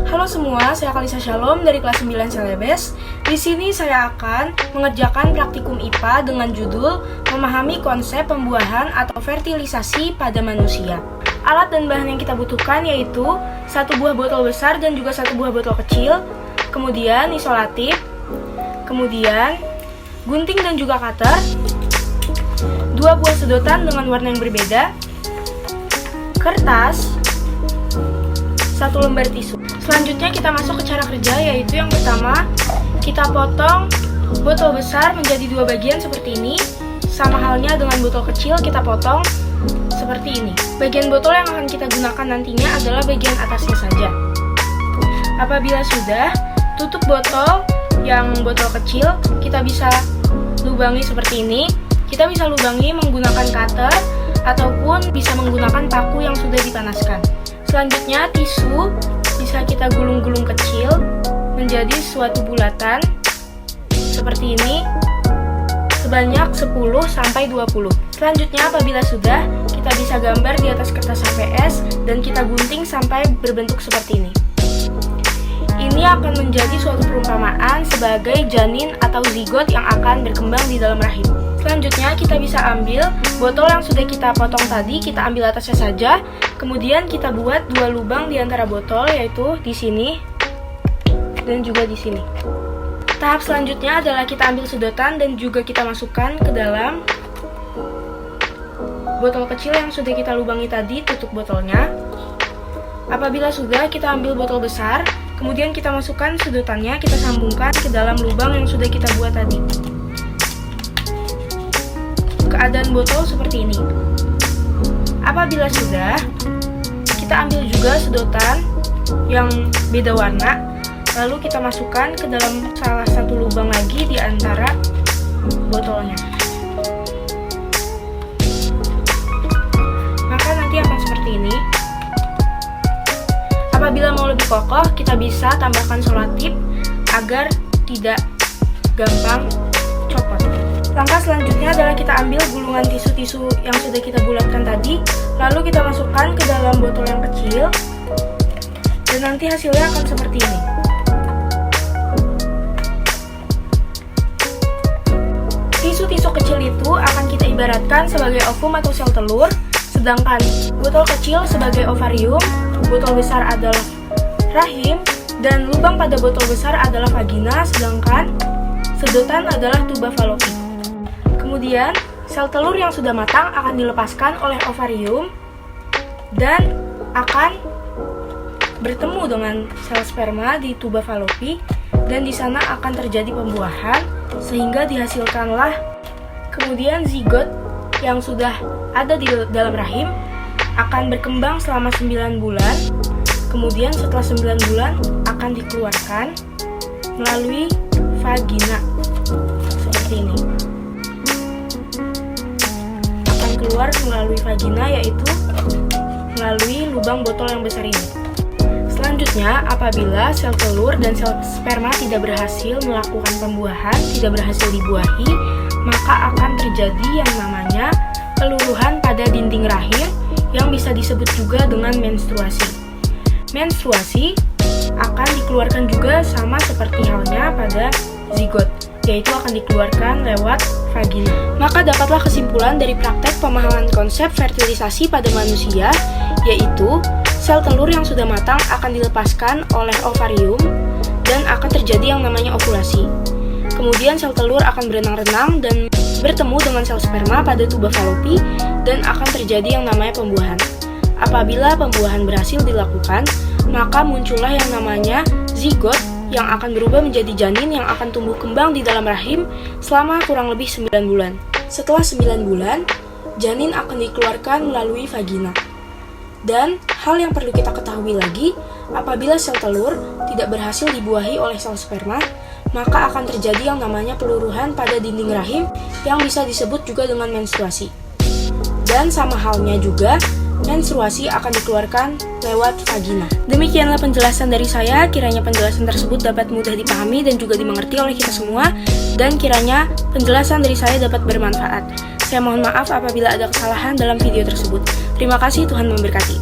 Halo semua, saya Kalisa Shalom dari kelas 9 Celebes. Di sini saya akan mengerjakan praktikum IPA dengan judul Memahami Konsep Pembuahan atau Fertilisasi pada Manusia. Alat dan bahan yang kita butuhkan yaitu 1 buah botol besar dan juga 1 buah botol kecil, kemudian isolatif, kemudian gunting dan juga cutter, 2 buah sedotan dengan warna yang berbeda, kertas, 1 lembar tisu. Selanjutnya kita masuk ke cara kerja, yaitu yang pertama kita potong botol besar menjadi 2 bagian seperti ini. Sama halnya dengan botol kecil kita potong seperti ini. Bagian botol yang akan kita gunakan nantinya adalah bagian atasnya saja. Apabila sudah, tutup botol yang botol kecil kita bisa lubangi seperti ini. Kita bisa lubangi menggunakan cutter ataupun bisa menggunakan paku yang sudah dipanaskan. Selanjutnya tisu bisa kita gulung-gulung kecil menjadi suatu bulatan seperti ini sebanyak 10-20. Selanjutnya apabila sudah, kita bisa gambar di atas kertas HVS dan kita gunting sampai berbentuk seperti ini. Ini akan menjadi suatu perumpamaan sebagai janin atau zigot yang akan berkembang di dalam rahim. Selanjutnya kita bisa ambil botol yang sudah kita potong tadi, kita ambil atasnya saja. Kemudian kita buat 2 lubang di antara botol, yaitu di sini dan juga di sini. Tahap selanjutnya adalah kita ambil sedotan dan juga kita masukkan ke dalam botol kecil yang sudah kita lubangi tadi, tutup botolnya. Apabila sudah, kita ambil botol besar, kemudian kita masukkan sedotannya, kita sambungkan ke dalam lubang yang sudah kita buat tadi. Keadaan botol seperti ini. Apabila sudah, kita ambil juga sedotan yang beda warna, lalu kita masukkan ke dalam salah satu lubang lagi di antara botolnya. Maka nanti akan seperti ini. Apabila mau lebih kokoh, kita bisa tambahkan selotip agar tidak gampang copot. Langkah selanjutnya adalah kita ambil gulungan tisu-tisu yang sudah kita bulatkan tadi, lalu kita masukkan ke dalam botol yang kecil, dan nanti hasilnya akan seperti ini. Tisu-tisu kecil itu akan kita ibaratkan sebagai ovum atau sel telur, sedangkan botol kecil sebagai ovarium, botol besar adalah rahim, dan lubang pada botol besar adalah vagina, sedangkan sedotan adalah tuba fallopi. Kemudian, sel telur yang sudah matang akan dilepaskan oleh ovarium dan akan bertemu dengan sel sperma di tuba fallopi, dan di sana akan terjadi pembuahan sehingga dihasilkanlah kemudian zigot yang sudah ada di dalam rahim akan berkembang selama 9 bulan. Kemudian setelah 9 bulan akan dikeluarkan melalui vagina seperti ini. Keluar melalui vagina, yaitu melalui lubang botol yang besar ini. Selanjutnya, apabila sel telur dan sel sperma tidak berhasil melakukan pembuahan, tidak berhasil dibuahi, maka akan terjadi yang namanya peluruhan pada dinding rahim yang bisa disebut juga dengan menstruasi. Menstruasi akan dikeluarkan juga sama seperti halnya pada zigot, yaitu akan dikeluarkan lewat vagina. Maka dapatlah kesimpulan dari praktek pemahaman konsep fertilisasi pada manusia, yaitu sel telur yang sudah matang akan dilepaskan oleh ovarium dan akan terjadi yang namanya ovulasi. Kemudian sel telur akan berenang-renang dan bertemu dengan sel sperma pada tuba fallopi dan akan terjadi yang namanya pembuahan. Apabila pembuahan berhasil dilakukan, maka muncullah yang namanya zigot yang akan berubah menjadi janin yang akan tumbuh kembang di dalam rahim selama kurang lebih 9 bulan. Setelah 9 bulan, janin akan dikeluarkan melalui vagina. Dan hal yang perlu kita ketahui lagi, apabila sel telur tidak berhasil dibuahi oleh sel sperma, maka akan terjadi yang namanya peluruhan pada dinding rahim yang bisa disebut juga dengan menstruasi. Dan sama halnya juga, menstruasi akan dikeluarkan lewat vagina. Demikianlah penjelasan dari saya, kiranya penjelasan tersebut dapat mudah dipahami dan juga dimengerti oleh kita semua, dan kiranya penjelasan dari saya dapat bermanfaat. Saya mohon maaf apabila ada kesalahan dalam video tersebut. Terima kasih, Tuhan memberkati.